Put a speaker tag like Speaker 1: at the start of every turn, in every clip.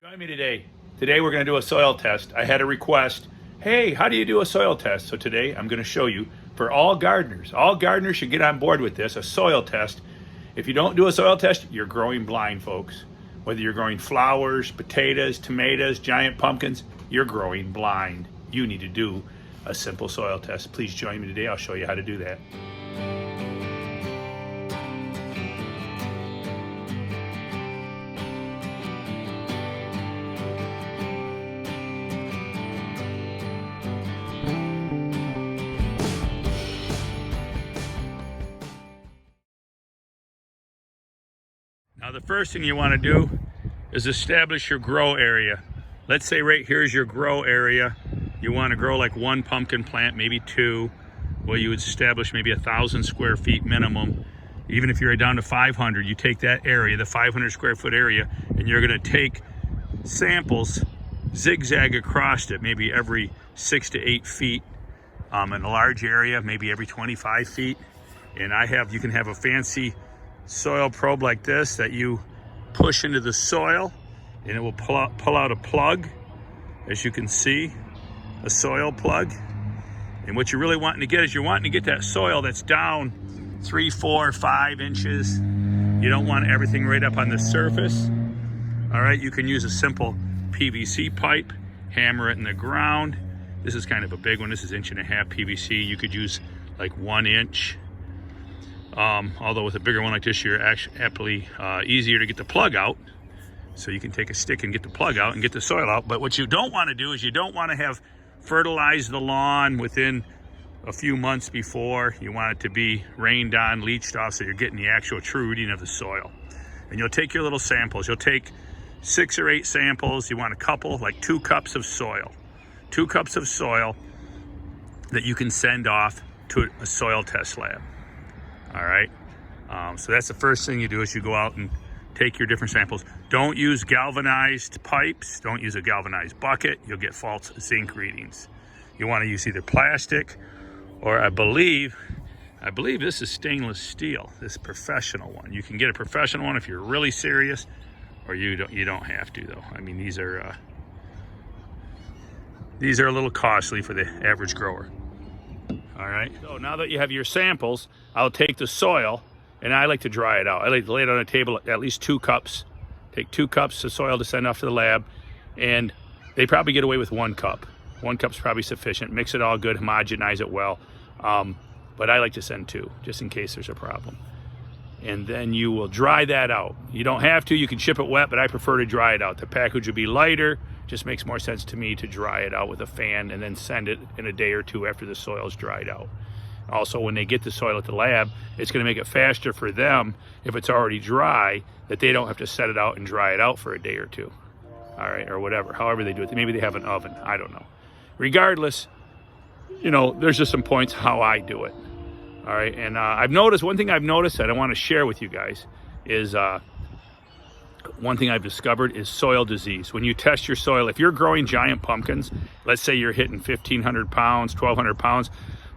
Speaker 1: Join me today. Today we're going to do a soil test. I had a request. Hey, how do you do a soil test? So today I'm going to show you for all gardeners. All gardeners should get on board with this, a soil test. If you don't do a soil test, you're growing blind, folks. Whether you're growing flowers, potatoes, tomatoes, giant pumpkins, you're growing blind. You need to do a simple soil test. Please join me today. I'll show you how to do that. Now the first thing you want to do is establish your grow area. Let's say right here is your grow area. You want to grow like one pumpkin plant, maybe two. Well, you would establish maybe 1,000 square feet minimum. Even if you're down to 500, you take that area, the 500 square foot area, and you're going to take samples, zigzag across it, maybe every 6 to 8 feet. In a large area, maybe every 25 feet. And you can have a fancy soil probe like this that you push into the soil, and it will pull out a plug, as you can see, a soil plug. And what you're really wanting to get is you're wanting to get that soil that's down 3, 4, 5 inches. You don't want everything right up on the surface. All right, you can use a simple PVC pipe, hammer it in the ground. This is kind of a big one. This is 1.5 inch PVC. You could use like 1 inch. Although with a bigger one like this, you're actually easier to get the plug out. So you can take a stick and get the plug out and get the soil out. But what you don't want to do is you don't want to have fertilized the lawn within a few months before. You want it to be rained on, leached off, so you're getting the actual true rooting of the soil. And you'll take your little samples. You'll take 6 or 8 samples. You want a couple, like 2 cups of soil. 2 cups of soil that you can send off to a soil test lab. All right, so that's the first thing you do is you go out and take your different samples. Don't use galvanized pipes. Don't use a galvanized bucket. You'll get false zinc readings. You want to use either plastic or I believe this is stainless steel, this professional one. You can get a professional one if you're really serious, or you don't have to though. I mean, these are a little costly for the average grower. All right, so now that you have your samples, I'll take the soil and I like to dry it out. I like to lay it on a table, at least 2 cups. Take 2 cups of soil to send off to the lab, and they probably get away with 1 cup. 1 cup's probably sufficient. Mix it all good, homogenize it well. But I like to send 2, just in case there's a problem. And then you will dry that out. You don't have to, you can ship it wet, but I prefer to dry it out. The package would be lighter. Just makes more sense to me to dry it out with a fan and then send it in a day or 2 after the soil's dried out. Also, when they get the soil at the lab, it's going to make it faster for them if it's already dry, that they don't have to set it out and dry it out for a day or 2. All right, or whatever, however they do it. Maybe they have an oven, I don't know. Regardless, there's just some points how I do it. All right, and one thing I've noticed that I want to share with you guys is one thing I've discovered is soil disease. When you test your soil, if you're growing giant pumpkins, let's say you're hitting 1,500 pounds, 1,200 pounds,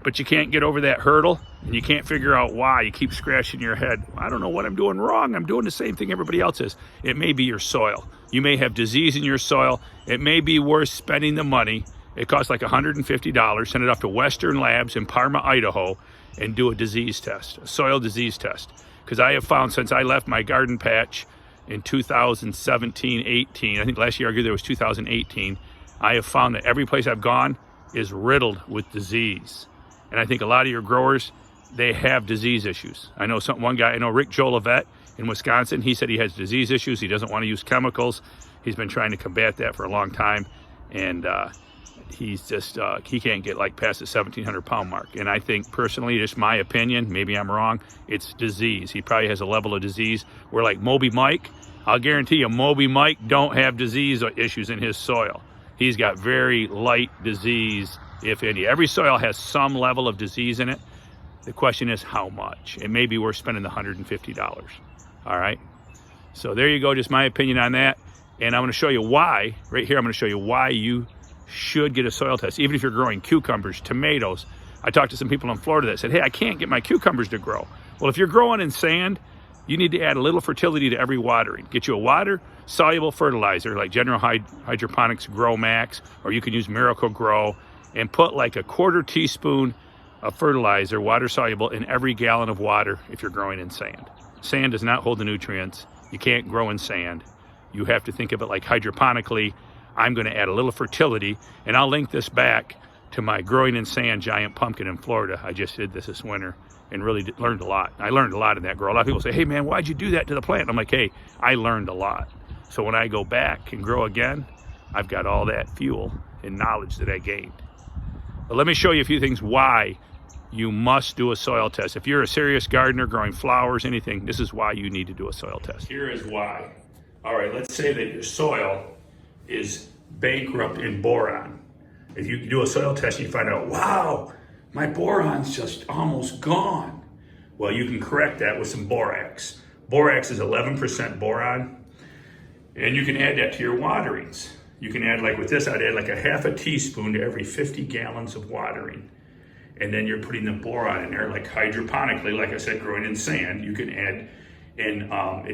Speaker 1: but you can't get over that hurdle and you can't figure out why. You keep scratching your head. I don't know what I'm doing wrong. I'm doing the same thing everybody else is. It may be your soil. You may have disease in your soil. It may be worth spending the money. It costs like $150. Send it off to Western Labs in Parma, Idaho, and do a disease test, a soil disease test. Because I have found since I left my garden patch in 2017-18, I think last year I argued there was 2018, I have found that every place I've gone is riddled with disease. And I think a lot of your growers, they have disease issues. I know one guy, Rick Jolivet in Wisconsin, he said he has disease issues. He doesn't want to use chemicals. He's been trying to combat that for a long time. And he's just, he can't get like past the 1,700 pound mark. And I think personally, just my opinion, maybe I'm wrong, it's disease. He probably has a level of disease where like Moby Mike, I'll guarantee you Moby Mike don't have disease issues in his soil. He's got very light disease, if any. Every soil has some level of disease in it. The question is how much? It may be worth spending the $150. All right. So there you go. Just my opinion on that. And I'm going to show you why. Right here, I'm going to show you why you should get a soil test, even if you're growing cucumbers, tomatoes. I talked to some people in Florida that said, hey, I can't get my cucumbers to grow. Well, if you're growing in sand, you need to add a little fertility to every watering. Get you a water-soluble fertilizer like General Hydroponics Grow Max, or you can use Miracle Grow, and put like a 1/4 teaspoon of fertilizer, water-soluble, in every gallon of water if you're growing in sand. Sand does not hold the nutrients. You can't grow in sand. You have to think of it like hydroponically. I'm going to add a little fertility, and I'll link this back to my growing in sand giant pumpkin in Florida. I just did this winter and really learned a lot. I learned a lot in that grow. A lot of people say, hey man, why'd you do that to the plant? I'm like, hey, I learned a lot. So when I go back and grow again, I've got all that fuel and knowledge that I gained. But let me show you a few things why you must do a soil test. If you're a serious gardener growing flowers, anything, this is why you need to do a soil test. Here is why. All right, let's say that your soil is bankrupt in boron. If you do a soil test, you find out, wow, my boron's just almost gone. Well, you can correct that with some borax. Borax is 11% boron, and you can add that to your waterings. You can add, like with this, I'd add like a 1/2 teaspoon to every 50 gallons of watering. And then you're putting the boron in there, like hydroponically, like I said, growing in sand. You can add, and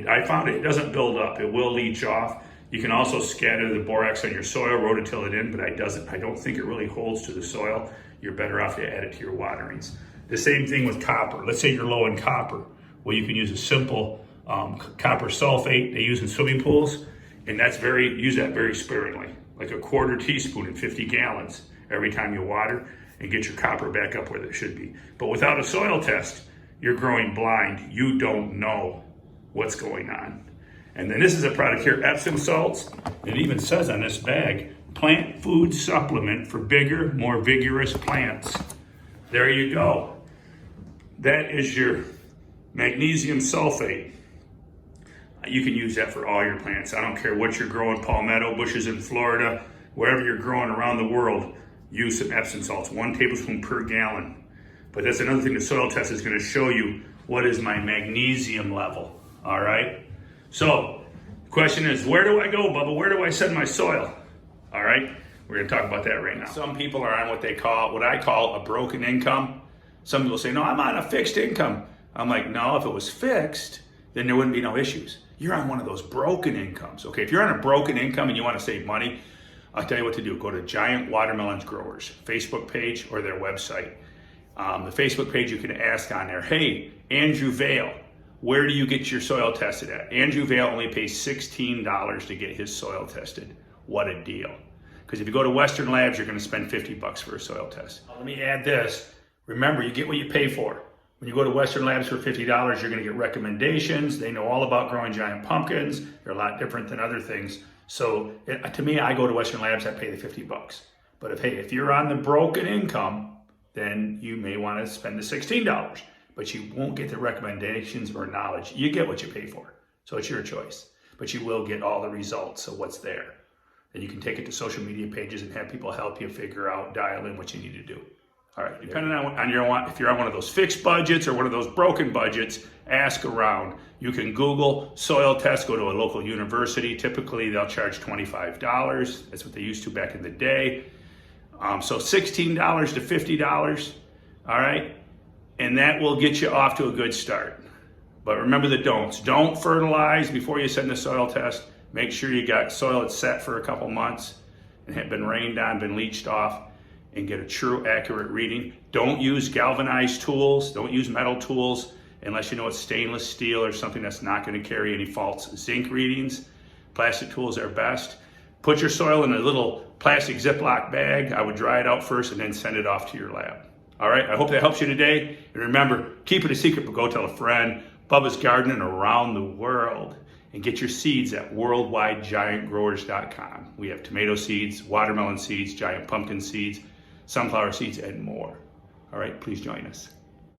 Speaker 1: I found it doesn't build up. It will leach off. You can also scatter the borax on your soil, rototill it in, but I don't think it really holds to the soil. You're better off to add it to your waterings. The same thing with copper. Let's say you're low in copper. Well, you can use a simple copper sulfate they use in swimming pools, and use that very sparingly, like a 1/4 teaspoon in 50 gallons every time you water, and get your copper back up where it should be. But without a soil test, you're growing blind. You don't know what's going on. And then this is a product here, Epsom Salts. It even says on this bag, plant food supplement for bigger, more vigorous plants. There you go. That is your magnesium sulfate. You can use that for all your plants. I don't care what you're growing, palmetto bushes in Florida, wherever you're growing around the world, use some Epsom salts, 1 tablespoon per gallon. But that's another thing the soil test is gonna show you, what is my magnesium level, all right? So, the question is, where do I go, Bubba? Where do I send my soil? All right, we're gonna talk about that right now. Some people are on what I call a broken income. Some people say, no, I'm on a fixed income. I'm like, no, if it was fixed, then there wouldn't be no issues. You're on one of those broken incomes. Okay, if you're on a broken income and you wanna save money, I'll tell you what to do. Go to Giant Watermelons Growers Facebook page or their website. The Facebook page, you can ask on there, hey, Andrew Vale, where do you get your soil tested at? Andrew Vale only pays $16 to get his soil tested. What a deal. Because if you go to Western Labs, you're gonna spend $50 for a soil test. Let me add this. Remember, you get what you pay for. When you go to Western Labs for $50, you're gonna get recommendations. They know all about growing giant pumpkins. They're a lot different than other things. So to me, I go to Western Labs, I pay the $50. But if you're on the broken income, then you may wanna spend the $16. But you won't get the recommendations or knowledge. You get what you pay for. So it's your choice. But you will get all the results of what's there. Then you can take it to social media pages and have people help you figure out, dial in what you need to do. All right, depending on if you're on one of those fixed budgets or one of those broken budgets, ask around. You can Google soil tests, go to a local university. Typically, they'll charge $25. That's what they used to back in the day. So $16 to $50, all right? And that will get you off to a good start. But remember the don'ts. Don't fertilize before you send the soil test. Make sure you got soil that's set for a couple months and have been rained on, been leached off, and get a true, accurate reading. Don't use galvanized tools. Don't use metal tools unless you know it's stainless steel or something that's not going to carry any false zinc readings. Plastic tools are best. Put your soil in a little plastic Ziploc bag. I would dry it out first and then send it off to your lab. All right, I hope that helps you today. And remember, keep it a secret, but go tell a friend. Bubba's Gardening around the world. And get your seeds at worldwidegiantgrowers.com. We have tomato seeds, watermelon seeds, giant pumpkin seeds, sunflower seeds, and more. All right, please join us.